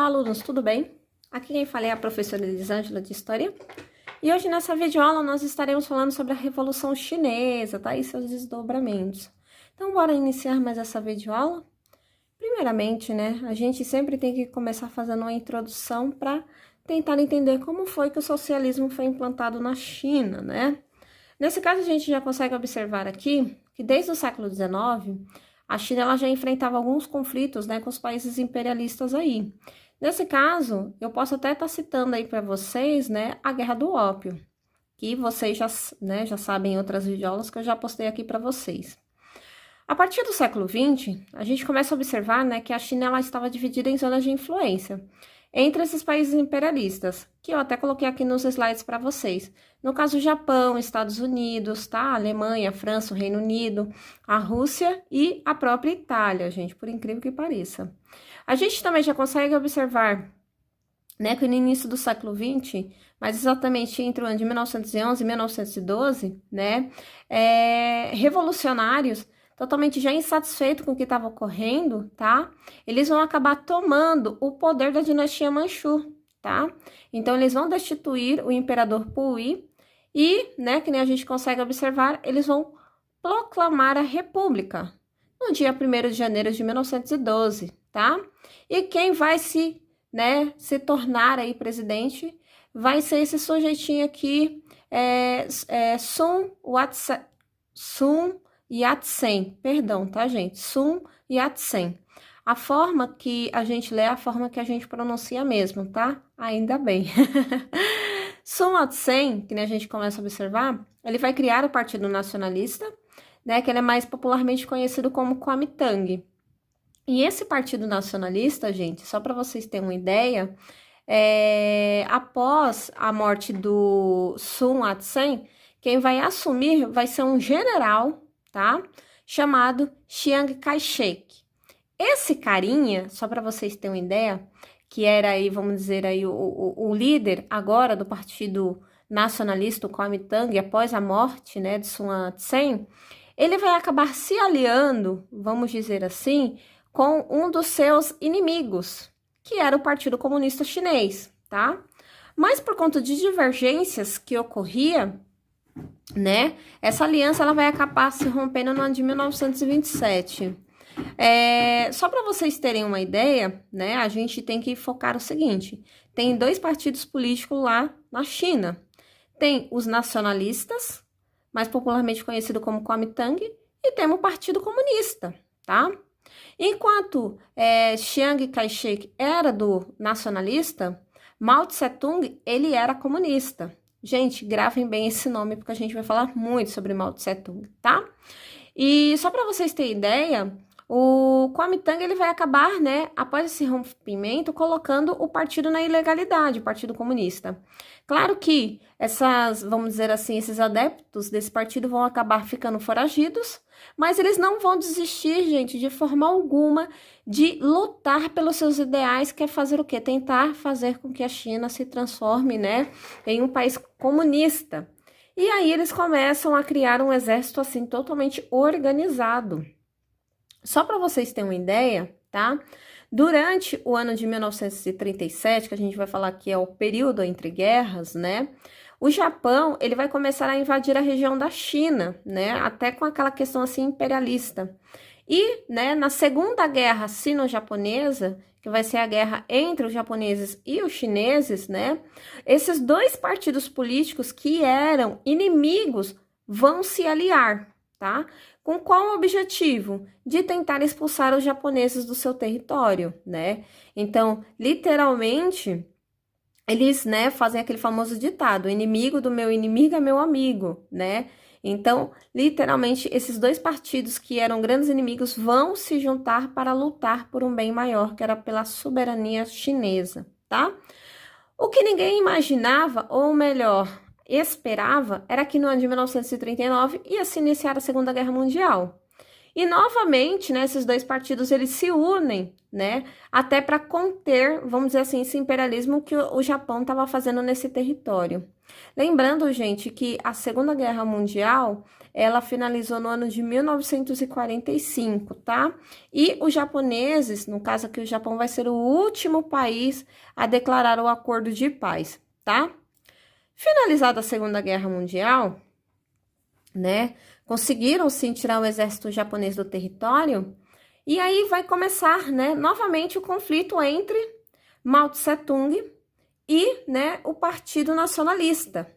Olá, alunos, tudo bem? Aqui quem fala é a professora Elisângela de História. E hoje nessa videoaula nós estaremos falando sobre a Revolução Chinesa, tá? E seus desdobramentos. Então, bora iniciar mais essa videoaula? Primeiramente, né, a gente sempre tem que começar fazendo uma introdução para tentar entender como foi que o socialismo foi implantado na China, né? Nesse caso, a gente já consegue observar aqui que desde o século XIX, a China ela já enfrentava alguns conflitos, né, com os países imperialistas aí. Nesse caso, eu posso até estar citando aí para vocês, né, a Guerra do Ópio, que vocês já, né, já sabem em outras videoaulas que eu já postei aqui para vocês. A partir do século XX, a gente começa a observar, né, que a China ela estava dividida em zonas de influência entre esses países imperialistas, que eu até coloquei aqui nos slides para vocês. No caso, o Japão, Estados Unidos, tá? A Alemanha, a França, o Reino Unido, a Rússia e a própria Itália, gente, por incrível que pareça. A gente também já consegue observar, né, que no início do século XX, mas exatamente entre o ano de 1911 e 1912, né, revolucionários totalmente já insatisfeitos com o que estava ocorrendo, tá? Eles vão acabar tomando o poder da dinastia Manchu, tá? Então, eles vão destituir o imperador Puyi e, né, que nem a gente consegue observar, eles vão proclamar a república no dia 1º de janeiro de 1912, tá? E quem vai se tornar aí presidente vai ser esse sujeitinho aqui, Sun Yat-sen, perdão, tá, gente? Sun Yat-sen. A forma que a gente lê é a forma que a gente pronuncia mesmo, tá? Ainda bem. Sun Yat-sen, que a gente começa a observar, ele vai criar o Partido Nacionalista, né? Que ele é mais popularmente conhecido como Kuomintang. E esse Partido Nacionalista, gente, só para vocês terem uma ideia, após a morte do Sun Yat-sen, quem vai assumir vai ser um general, tá? Chamado Chiang Kai-shek. Esse carinha, só para vocês terem uma ideia, que era aí, vamos dizer aí, o líder agora do Partido Nacionalista, o Kuomintang, após a morte, né, de Sun Yat-sen, ele vai acabar se aliando, vamos dizer assim, com um dos seus inimigos, que era o Partido Comunista Chinês, tá? Mas por conta de divergências que ocorria, né, essa aliança ela vai acabar se rompendo no ano de 1927. Só para vocês terem uma ideia, né, a gente tem que focar o seguinte: tem dois partidos políticos lá na China. Tem os nacionalistas, mais popularmente conhecido como Kuomintang, e temos o Partido Comunista, tá? Enquanto Chiang Kai-shek era do nacionalista, Mao Tse-tung, ele era comunista. Gente, gravem bem esse nome, porque a gente vai falar muito sobre Mao Tse-tung, tá? E só para vocês terem ideia, o Kuomintang, ele vai acabar, né, após esse rompimento, colocando o partido na ilegalidade, o Partido Comunista. Claro que vamos dizer assim, esses adeptos desse partido vão acabar ficando foragidos, mas eles não vão desistir, gente, de forma alguma, de lutar pelos seus ideais, que é fazer o quê? Tentar fazer com que a China se transforme, né, em um país comunista. E aí eles começam a criar um exército, assim, totalmente organizado. Só para vocês terem uma ideia, tá? Durante o ano de 1937, que a gente vai falar que é o período entre guerras, né? O Japão, ele vai começar a invadir a região da China, né? Até com aquela questão assim imperialista. E, né, na Segunda Guerra Sino-Japonesa, que vai ser a guerra entre os japoneses e os chineses, né? Esses dois partidos políticos que eram inimigos vão se aliar, tá? Com qual objetivo? De tentar expulsar os japoneses do seu território, né? Então, literalmente, eles, né, fazem aquele famoso ditado: o inimigo do meu inimigo é meu amigo, né? Então, literalmente, esses dois partidos que eram grandes inimigos vão se juntar para lutar por um bem maior, que era pela soberania chinesa, tá? O que ninguém imaginava, ou melhor, esperava, era que no ano de 1939 ia se iniciar a Segunda Guerra Mundial. E novamente, né, esses dois partidos eles se unem, né, até para conter, vamos dizer assim, esse imperialismo que o Japão estava fazendo nesse território. Lembrando, gente, que a Segunda Guerra Mundial, ela finalizou no ano de 1945, tá? E os japoneses, no caso aqui, o Japão vai ser o último país a declarar o acordo de paz, tá? Finalizada a Segunda Guerra Mundial, né? Conseguiram sim tirar o exército japonês do território, e aí vai começar, né, novamente o conflito entre Mao Tse-tung e, né, o Partido Nacionalista.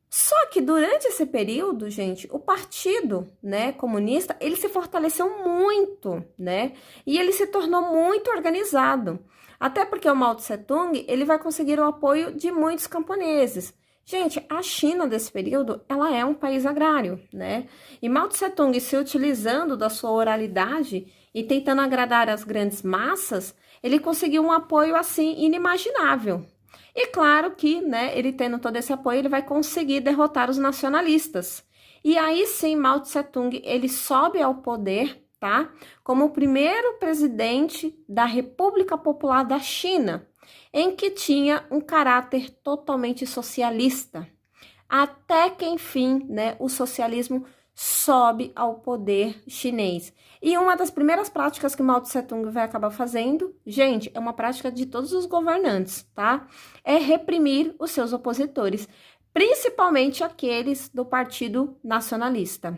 Só que durante esse período, gente, o Partido, né, Comunista, ele se fortaleceu muito, né? E ele se tornou muito organizado. Até porque o Mao Tse-tung, ele vai conseguir o apoio de muitos camponeses. Gente, a China desse período, ela é um país agrário, né? E Mao Tse-tung se utilizando da sua oralidade e tentando agradar as grandes massas, ele conseguiu um apoio assim inimaginável. E claro que, né, ele tendo todo esse apoio, ele vai conseguir derrotar os nacionalistas. E aí sim, Mao Tse-tung, ele sobe ao poder, tá? Como o primeiro presidente da República Popular da China, em que tinha um caráter totalmente socialista. Até que, enfim, né, o socialismo sobe ao poder chinês. E uma das primeiras práticas que Mao Tse-tung vai acabar fazendo, gente, é uma prática de todos os governantes, tá? É reprimir os seus opositores, principalmente aqueles do Partido Nacionalista.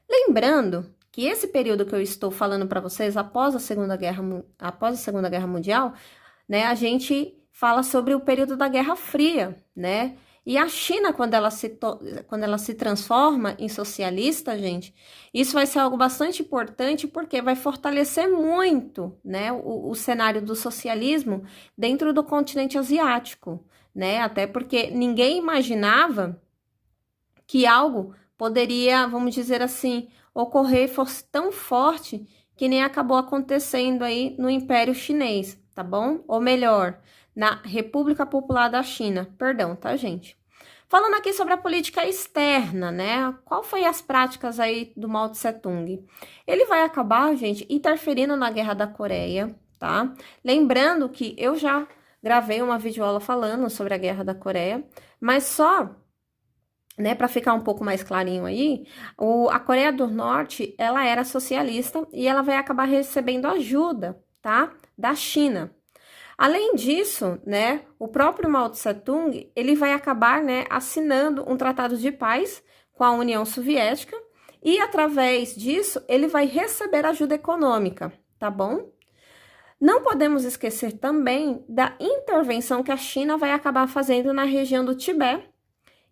Lembrando que esse período que eu estou falando para vocês, após a Segunda Guerra Mundial, né, a gente fala sobre o período da Guerra Fria, né? E a China, quando ela se transforma em socialista, gente, isso vai ser algo bastante importante porque vai fortalecer muito, né, o cenário do socialismo dentro do continente asiático, né? Até porque ninguém imaginava que algo poderia, vamos dizer assim, ocorrer fosse tão forte que nem acabou acontecendo aí no Império Chinês, tá bom? Ou melhor, na República Popular da China, perdão, tá, gente? Falando aqui sobre a política externa, né? Qual foi as práticas aí do Mao Tse-tung? Ele vai acabar, gente, interferindo na Guerra da Coreia, tá? Lembrando que eu já gravei uma videoaula falando sobre a Guerra da Coreia, mas só, né, para ficar um pouco mais clarinho aí, a Coreia do Norte, ela era socialista e ela vai acabar recebendo ajuda, tá? Da China. Além disso, né, o próprio Mao Tse-tung, ele vai acabar, né, assinando um tratado de paz com a União Soviética e, através disso, ele vai receber ajuda econômica, tá bom? Não podemos esquecer também da intervenção que a China vai acabar fazendo na região do Tibete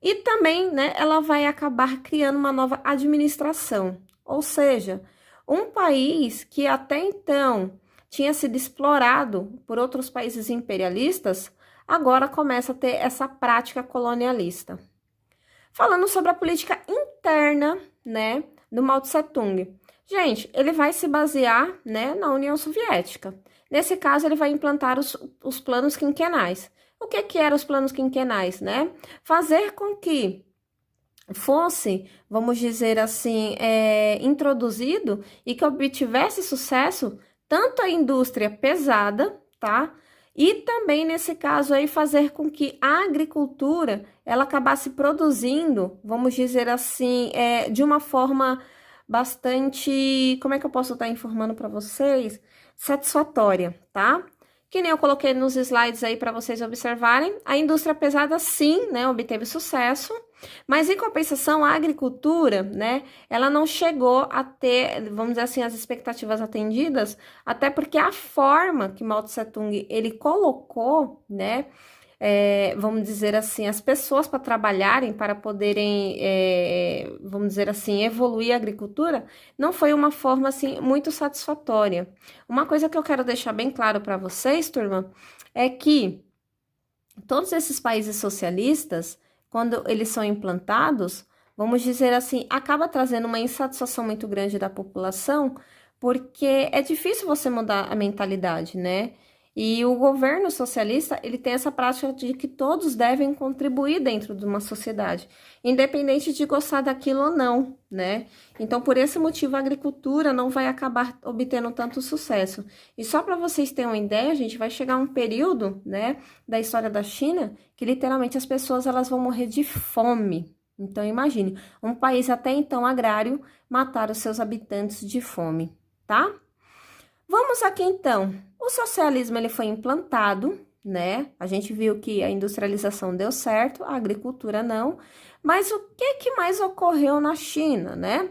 e também, né, ela vai acabar criando uma nova administração, ou seja, um país que até então tinha sido explorado por outros países imperialistas, agora começa a ter essa prática colonialista. Falando sobre a política interna, né, do Mao Tse-tung. Gente, ele vai se basear, né, na União Soviética. Nesse caso, ele vai implantar os planos quinquenais. O que eram os planos quinquenais, né? Fazer com que fosse, vamos dizer assim, introduzido e que obtivesse sucesso tanto a indústria pesada, tá? E também, nesse caso aí, fazer com que a agricultura, ela acabasse produzindo, vamos dizer assim, de uma forma bastante, como é que eu posso estar informando para vocês? Satisfatória, tá? Que nem eu coloquei nos slides aí para vocês observarem, a indústria pesada sim, né, obteve sucesso, mas em compensação a agricultura, né, ela não chegou a ter, vamos dizer assim, as expectativas atendidas, até porque a forma que Mao Tse-tung ele colocou, né, vamos dizer assim, as pessoas para trabalharem, para poderem, vamos dizer assim, evoluir a agricultura, não foi uma forma, assim, muito satisfatória. Uma coisa que eu quero deixar bem claro para vocês, turma, é que todos esses países socialistas, quando eles são implantados, vamos dizer assim, acaba trazendo uma insatisfação muito grande da população, porque é difícil você mudar a mentalidade, né? E o governo socialista, ele tem essa prática de que todos devem contribuir dentro de uma sociedade, independente de gostar daquilo ou não, né? Então, por esse motivo, a agricultura não vai acabar obtendo tanto sucesso. E só para vocês terem uma ideia, gente, vai chegar um período, né, da história da China, que literalmente as pessoas elas vão morrer de fome. Então, imagine, um país até então agrário matar os seus habitantes de fome, tá? Vamos aqui então. O socialismo ele foi implantado, né? A gente viu que a industrialização deu certo, a agricultura não. Mas o que mais ocorreu na China, né?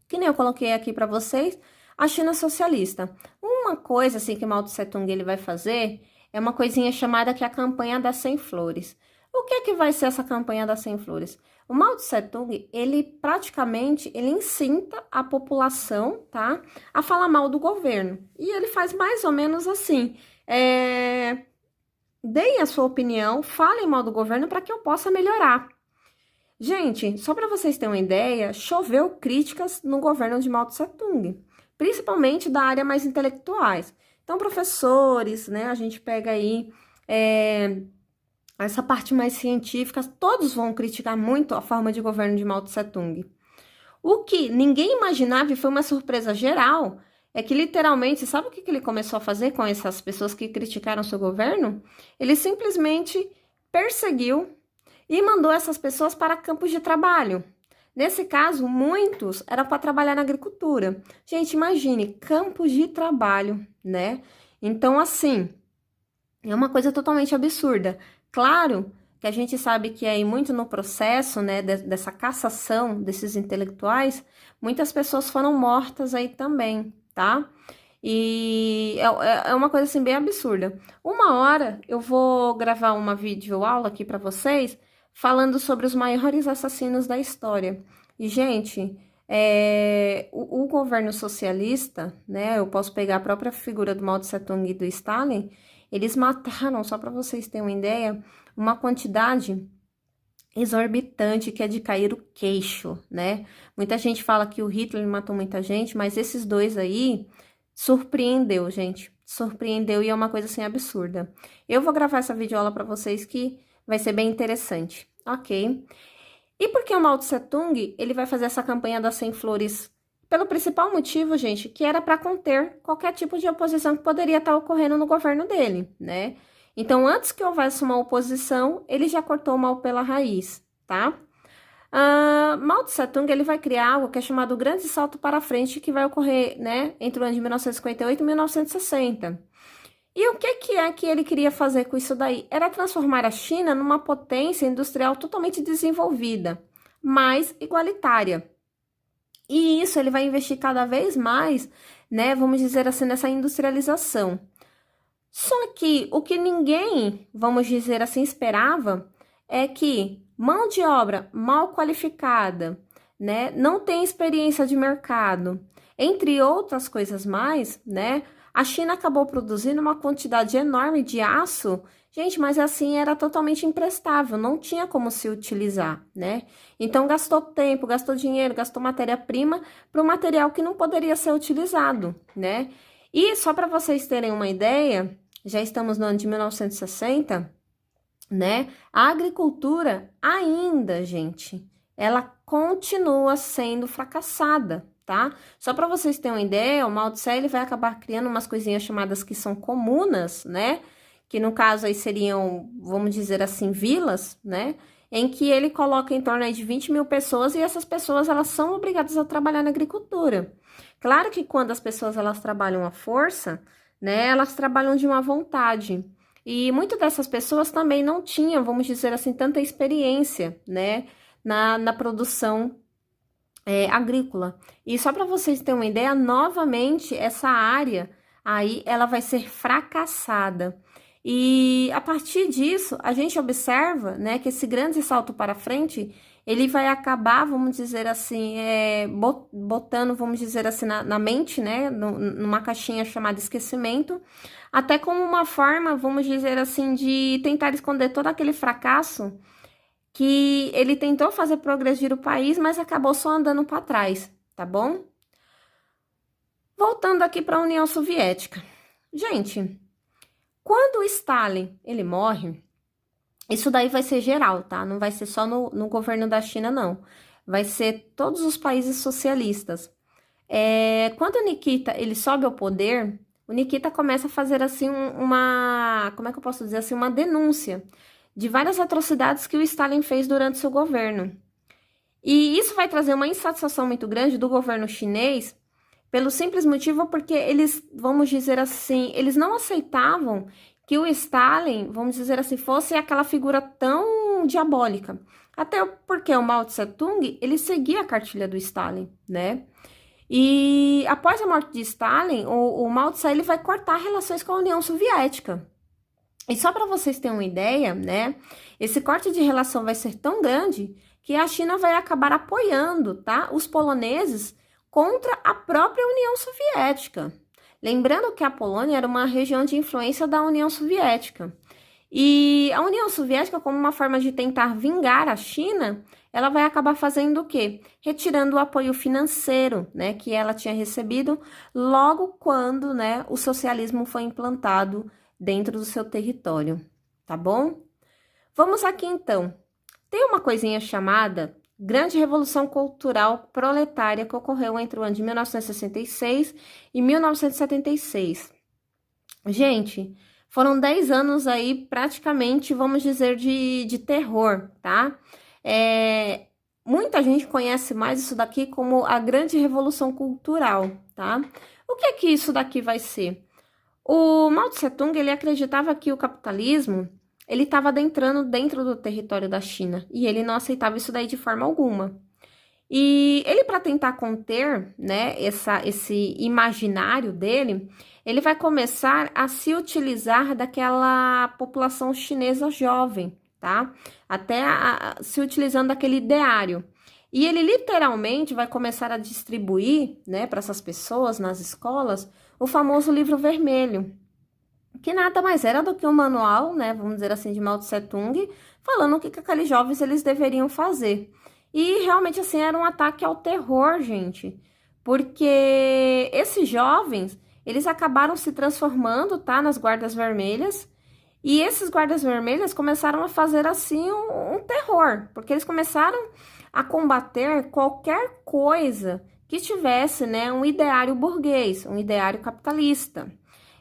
Que nem eu coloquei aqui para vocês, a China socialista. Uma coisa assim que Mao Tse Tung ele vai fazer é uma coisinha chamada que é a campanha das 100 flores. O que vai ser essa campanha das 100 flores? O Mao Tse Tung, ele praticamente, ele incita a população, tá, a falar mal do governo. E ele faz mais ou menos assim, deem a sua opinião, falem mal do governo para que eu possa melhorar. Gente, só para vocês terem uma ideia, choveu críticas no governo de Mao Tse Tung, principalmente da área mais intelectuais. Então, professores, né, a gente pega aí essa parte mais científica, todos vão criticar muito a forma de governo de Mao Tse Tung. O que ninguém imaginava e foi uma surpresa geral é que literalmente, sabe o que ele começou a fazer com essas pessoas que criticaram seu governo? Ele simplesmente perseguiu e mandou essas pessoas para campos de trabalho. Nesse caso, muitos eram para trabalhar na agricultura. Gente, imagine, campos de trabalho, né? Então, assim, é uma coisa totalmente absurda. Claro que a gente sabe que aí muito no processo, né, dessa cassação desses intelectuais, muitas pessoas foram mortas aí também, tá? E é uma coisa assim bem absurda. Uma hora eu vou gravar uma videoaula aqui para vocês falando sobre os maiores assassinos da história. E, gente, o governo socialista, né, eu posso pegar a própria figura do Mao Tse Tung e do Stalin, eles mataram, só para vocês terem uma ideia, uma quantidade exorbitante que é de cair o queixo, né? Muita gente fala que o Hitler matou muita gente, mas esses dois aí surpreendeu, gente. Surpreendeu e é uma coisa assim absurda. Eu vou gravar essa videoaula para vocês que vai ser bem interessante, ok? E por que o Mao Tse Tung, ele vai fazer essa campanha das 100 flores? Pelo principal motivo, gente, que era para conter qualquer tipo de oposição que poderia estar ocorrendo no governo dele, né? Então, antes que houvesse uma oposição, ele já cortou o mal pela raiz, tá? Mao Tse Tung, ele vai criar algo que é chamado Grande Salto para Frente, que vai ocorrer, né, entre o ano de 1958 e 1960. E o que é que ele queria fazer com isso daí? Era transformar a China numa potência industrial totalmente desenvolvida, mais igualitária. E isso ele vai investir cada vez mais, né, vamos dizer assim, nessa industrialização. Só que o que ninguém, vamos dizer assim, esperava é que mão de obra mal qualificada, né, não tem experiência de mercado, entre outras coisas mais, né, a China acabou produzindo uma quantidade enorme de aço, gente, mas assim era totalmente imprestável, não tinha como se utilizar, né? Então gastou tempo, gastou dinheiro, gastou matéria-prima para um material que não poderia ser utilizado, né? E só para vocês terem uma ideia, já estamos no ano de 1960, né? A agricultura ainda, gente, ela continua sendo fracassada, tá? Só para vocês terem uma ideia, o Mao Tse ele vai acabar criando umas coisinhas chamadas que são comunas, né? Que no caso aí seriam, vamos dizer assim, vilas, né? Em que ele coloca em torno aí de 20 mil pessoas e essas pessoas elas são obrigadas a trabalhar na agricultura. Claro que quando as pessoas elas trabalham à força, né? Elas trabalham de uma vontade. E muitas dessas pessoas também não tinham, vamos dizer assim, tanta experiência, né? Na produção agrícola. E só para vocês terem uma ideia, novamente, essa área aí, ela vai ser fracassada. E a partir disso, a gente observa, né, que esse grande salto para frente, ele vai acabar, vamos dizer assim, botando, vamos dizer assim, na mente, né, numa caixinha chamada esquecimento, até como uma forma, vamos dizer assim, de tentar esconder todo aquele fracasso que ele tentou fazer progredir o país, mas acabou só andando para trás, tá bom? Voltando aqui para a União Soviética. Gente, Quando o Stalin, ele morre, isso daí vai ser geral, tá? Não vai ser só no governo da China, não. Vai ser todos os países socialistas. Quando o Nikita, ele sobe ao poder, o Nikita começa a fazer, assim, como é que eu posso dizer assim, uma denúncia de várias atrocidades que o Stalin fez durante seu governo. E isso vai trazer uma insatisfação muito grande do governo chinês, pelo simples motivo porque eles, vamos dizer assim, eles não aceitavam que o Stalin, vamos dizer assim, fosse aquela figura tão diabólica. Até porque o Mao Tse-tung, ele seguia a cartilha do Stalin, né? E após a morte de Stalin, o Mao Tse ele vai cortar relações com a União Soviética. E só para vocês terem uma ideia, né? Esse corte de relação vai ser tão grande que a China vai acabar apoiando, tá? Os poloneses contra a própria União Soviética. Lembrando que a Polônia era uma região de influência da União Soviética. E a União Soviética, como uma forma de tentar vingar a China, ela vai acabar fazendo o quê? Retirando o apoio financeiro, né, que ela tinha recebido logo quando, né, o socialismo foi implantado dentro do seu território, tá bom? Vamos aqui então. Tem uma coisinha chamada Grande Revolução Cultural Proletária que ocorreu entre o ano de 1966 e 1976. Gente, foram 10 anos aí praticamente, vamos dizer, de terror, tá? Muita gente conhece mais isso daqui como a Grande Revolução Cultural, tá? O que é que isso daqui vai ser? O Mao Tse-tung, ele acreditava que o capitalismo, ele estava adentrando dentro do território da China, e ele não aceitava isso daí de forma alguma. E ele, para tentar conter, né, esse imaginário dele, ele vai começar a se utilizar daquela população chinesa jovem, tá? Até se utilizando daquele ideário. E ele literalmente vai começar a distribuir, né, para essas pessoas nas escolas, o famoso livro vermelho, que nada mais era do que um manual, né, vamos dizer assim, de Mao Tse-tung, falando o que aqueles jovens eles deveriam fazer. E realmente, assim, era um ataque ao terror, gente, porque esses jovens, eles acabaram se transformando, tá, nas guardas vermelhas, e esses guardas vermelhas começaram a fazer, assim, um terror, porque eles começaram a combater qualquer coisa que tivesse, né, um ideário burguês, um ideário capitalista.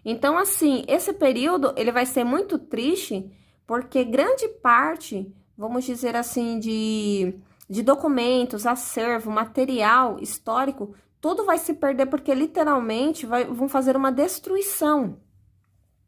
Então, assim, esse período, ele vai ser muito triste, porque grande parte, vamos dizer assim, de documentos, acervo, material histórico, tudo vai se perder, porque literalmente vão fazer uma destruição.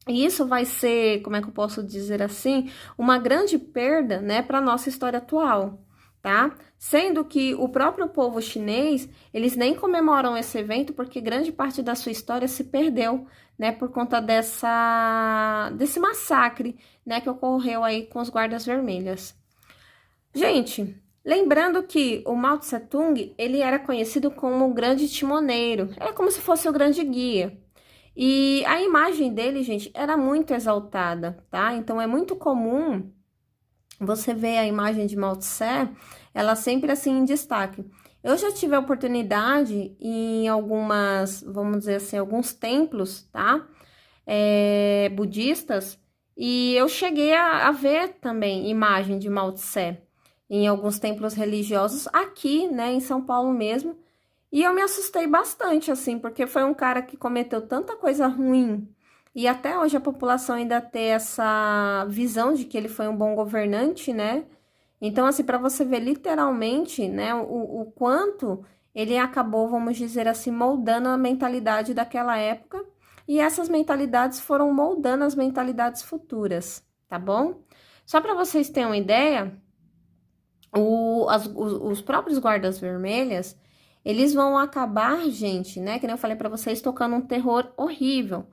E isso vai ser, como é que eu posso dizer assim, uma grande perda, né, para a nossa história atual, tá? Sendo que o próprio povo chinês, eles nem comemoram esse evento porque grande parte da sua história se perdeu, né, por conta desse massacre, né, que ocorreu aí com os guardas vermelhas. Gente, lembrando que o Mao Tse-tung, ele era conhecido como o grande timoneiro, é como se fosse o grande guia. E a imagem dele, gente, era muito exaltada, tá? Então, é muito comum você ver a imagem de Mao Tse, ela sempre assim em destaque. Eu já tive a oportunidade em algumas, vamos dizer assim, alguns templos, tá? Budistas, e eu cheguei a ver também imagem de Mao Tse em alguns templos religiosos aqui, né, em São Paulo mesmo. E eu me assustei bastante, assim, porque foi um cara que cometeu tanta coisa ruim. E até hoje a população ainda tem essa visão de que ele foi um bom governante, né? Então, assim, para você ver literalmente, né, o quanto ele acabou, vamos dizer assim, moldando a mentalidade daquela época. E essas mentalidades foram moldando as mentalidades futuras, tá bom? Só para vocês terem uma ideia, os próprios guardas vermelhas, eles vão acabar, gente, né? Que nem eu falei para vocês, tocando um terror horrível.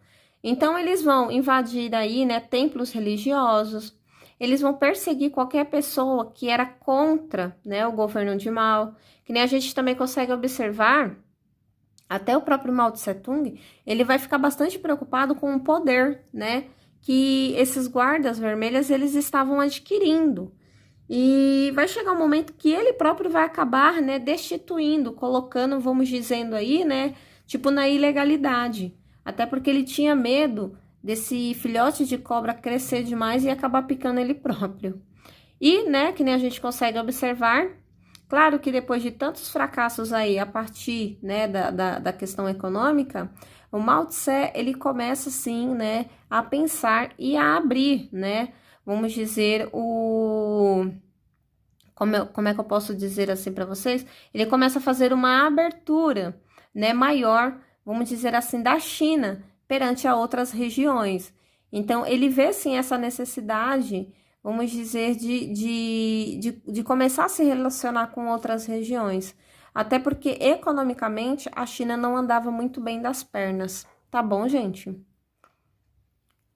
Então, eles vão invadir aí, né, templos religiosos. Eles vão perseguir qualquer pessoa que era contra, né, o governo de Mao. Que nem a gente também consegue observar, até o próprio Mao Tse-tung, ele vai ficar bastante preocupado com o poder, né, que esses guardas vermelhas, eles estavam adquirindo. E vai chegar um momento que ele próprio vai acabar, né, destituindo, colocando, vamos dizendo aí, né, tipo na ilegalidade. Até porque ele tinha medo desse filhote de cobra crescer demais e acabar picando ele próprio. E, né, que nem a gente consegue observar, claro que depois de tantos fracassos aí, a partir, né, da questão econômica, o Mao Tse, ele começa, sim, né, a pensar e a abrir, né, vamos dizer, como é que eu posso dizer assim para vocês? Ele começa a fazer uma abertura, né, maior, vamos dizer assim, da China perante a outras regiões. Então, ele vê, sim, essa necessidade, vamos dizer, de começar a se relacionar com outras regiões. Até porque, economicamente, a China não andava muito bem das pernas. Tá bom, gente?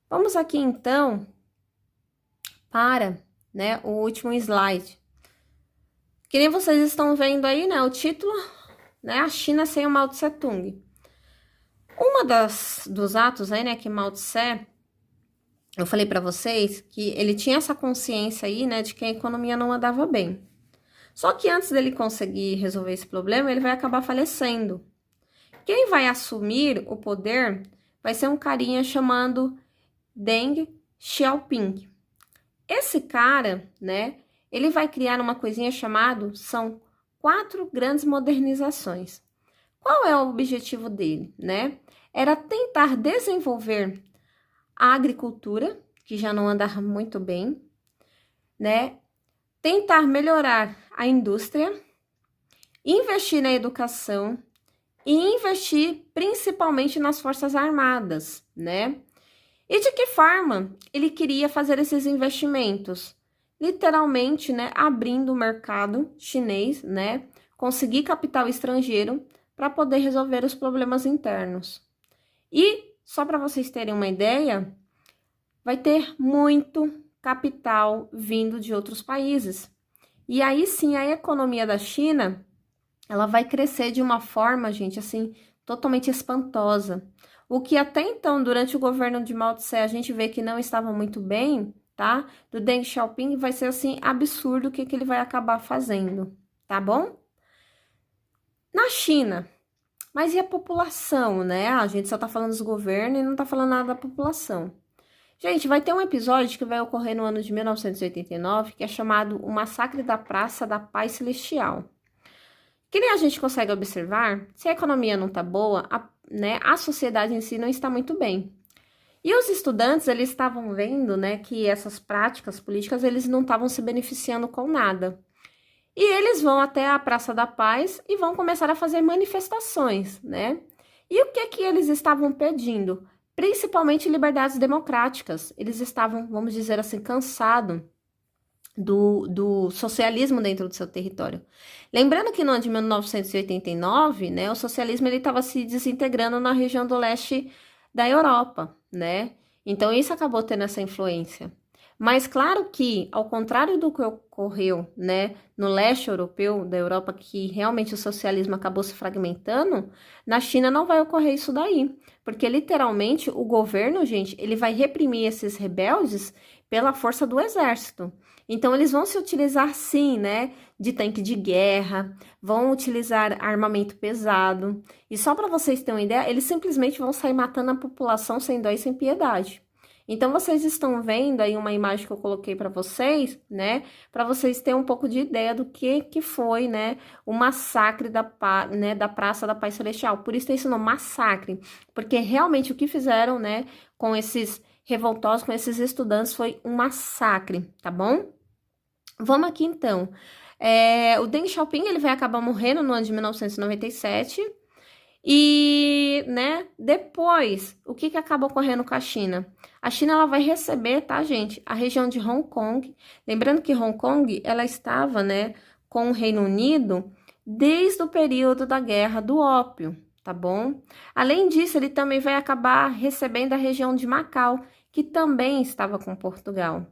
Vamos aqui, então, para, né, o último slide. Que nem vocês estão vendo aí, né, o título, né, a China sem o Mao Tse Tung. Uma dos atos aí, né, que Mao Tse, eu falei para vocês que ele tinha essa consciência aí, né, de que a economia não andava bem. Só que antes dele conseguir resolver esse problema, ele vai acabar falecendo. Quem vai assumir o poder vai ser um carinha chamado Deng Xiaoping. Esse cara, né, ele vai criar uma coisinha chamada, são 4 grandes modernizações. Qual é o objetivo dele, né? Era tentar desenvolver a agricultura, que já não andava muito bem, né? Tentar melhorar a indústria, investir na educação e investir principalmente nas forças armadas, né? E de que forma ele queria fazer esses investimentos? Literalmente, né, abrindo o mercado chinês, né, conseguir capital estrangeiro para poder resolver os problemas internos. E, só para vocês terem uma ideia, vai ter muito capital vindo de outros países. E aí sim, a economia da China, ela vai crescer de uma forma, gente, assim, totalmente espantosa. O que até então, durante o governo de Mao Tse, a gente vê que não estava muito bem, tá? Do Deng Xiaoping vai ser, assim, absurdo o que ele vai acabar fazendo, tá bom? Na China, mas e a população, né? A gente só tá falando dos governos e não tá falando nada da população. Gente, vai ter um episódio que vai ocorrer no ano de 1989, que é chamado O Massacre da Praça da Paz Celestial. Que nem a gente consegue observar, se a economia não tá boa, né, a sociedade em si não está muito bem. E os estudantes, eles estavam vendo, né, que essas práticas políticas, eles não estavam se beneficiando com nada. E eles vão até a Praça da Paz e vão começar a fazer manifestações, né? E o que eles estavam pedindo? Principalmente liberdades democráticas. Eles estavam, vamos dizer assim, cansados do socialismo dentro do seu território. Lembrando que no ano de 1989, né, o socialismo ele estava se desintegrando na região do leste da Europa, né? Então isso acabou tendo essa influência. Mas claro que, ao contrário do que ocorreu, né, no leste europeu da Europa, que realmente o socialismo acabou se fragmentando, na China não vai ocorrer isso daí, porque literalmente o governo, gente, ele vai reprimir esses rebeldes pela força do exército. Então eles vão se utilizar sim, né, de tanque de guerra, vão utilizar armamento pesado. E só para vocês terem uma ideia, eles simplesmente vão sair matando a população sem dó e sem piedade. Então, vocês estão vendo aí uma imagem que eu coloquei para vocês, né? Para vocês terem um pouco de ideia do que foi, né? O massacre da Praça da Paz Celestial. Por isso tem esse nome, massacre. Porque realmente o que fizeram, né? Com esses revoltosos, com esses estudantes, foi um massacre, tá bom? Vamos aqui, então. O Deng Xiaoping, ele vai acabar morrendo no ano de 1997. E, né, depois, o que acaba ocorrendo com a China? A China, ela vai receber, tá, gente, a região de Hong Kong. Lembrando que Hong Kong, ela estava, né, com o Reino Unido desde o período da Guerra do Ópio, tá bom? Além disso, ele também vai acabar recebendo a região de Macau, que também estava com Portugal.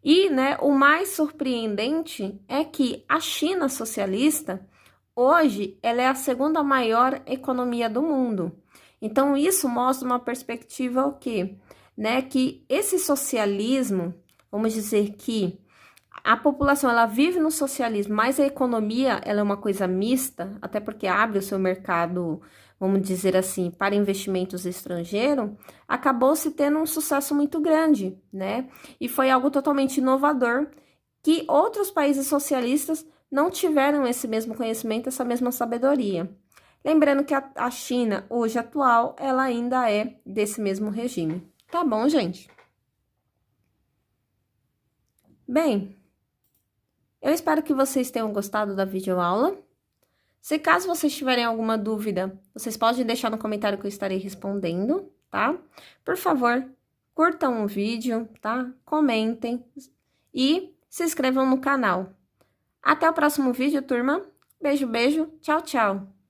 E, né, o mais surpreendente é que a China socialista, hoje, ela é a segunda maior economia do mundo. Então, isso mostra uma perspectiva o quê? Né? Que esse socialismo, vamos dizer que A população, ela vive no socialismo, mas a economia, ela é uma coisa mista, até porque abre o seu mercado, vamos dizer assim, para investimentos estrangeiros, acabou se tendo um sucesso muito grande, né? E foi algo totalmente inovador, que outros países socialistas não tiveram esse mesmo conhecimento, essa mesma sabedoria. Lembrando que a China, hoje atual, ela ainda é desse mesmo regime. Tá bom, gente? Bem, eu espero que vocês tenham gostado da videoaula. Se caso vocês tiverem alguma dúvida, vocês podem deixar no comentário que eu estarei respondendo, tá? Por favor, curtam o vídeo, tá? Comentem e se inscrevam no canal. Até o próximo vídeo, turma. Beijo, beijo. Tchau, tchau.